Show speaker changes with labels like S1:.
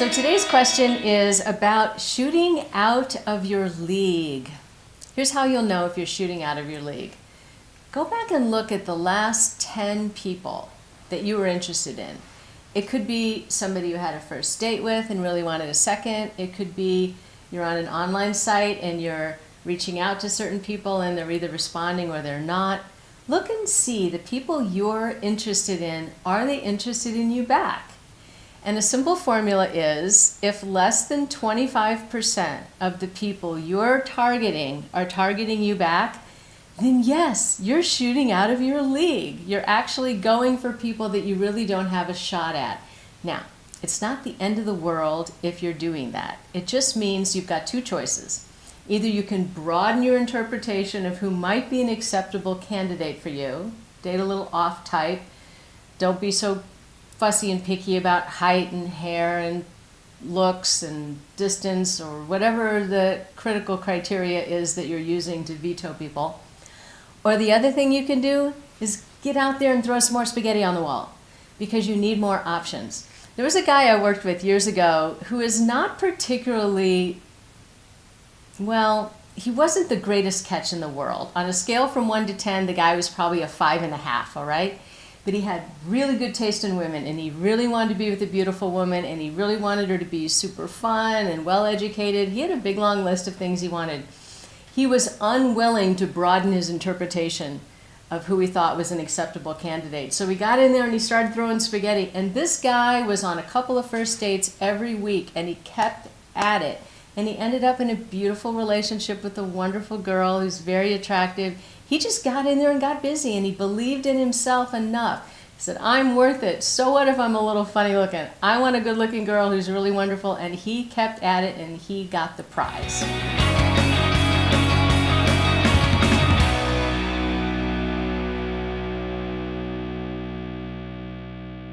S1: So today's question is about shooting out of your league. Here's how you'll know if you're shooting out of your league. Go back and look at the last 10 people that you were interested in. It could be somebody you had a first date with and really wanted a second. It could be you're on an online site and you're reaching out to certain people and they're either responding or they're not. Look and see the people you're interested in, are they interested in you back? And a simple formula is, if less than 25% of the people you're targeting are targeting you back, then yes, you're shooting out of your league. You're actually going for people that you really don't have a shot at. Now, it's not the end of the world if you're doing that. It just means you've got two choices. Either you can broaden your interpretation of who might be an acceptable candidate for you, date a little off type, don't be so fussy and picky about height and hair and looks and distance or whatever the critical criteria is that you're using to veto people. Or the other thing you can do is get out there and throw some more spaghetti on the wall because you need more options. There was a guy I worked with years ago who is not particularly, well, he wasn't the greatest catch in the world. On a scale from 1 to 10, the guy was probably a 5.5, all right? But he had really good taste in women, and he really wanted to be with a beautiful woman, and he really wanted her to be super fun and well-educated. He had a big, long list of things he wanted. He was unwilling to broaden his interpretation of who he thought was an acceptable candidate. So he got in there and he started throwing spaghetti. And this guy was on a couple of first dates every week, and he kept at it. And he ended up in a beautiful relationship with a wonderful girl who's very attractive. He just got in there and got busy, and he believed in himself enough. He said, I'm worth it. So what if I'm a little funny looking? I want a good looking girl who's really wonderful. And he kept at it, and he got the prize.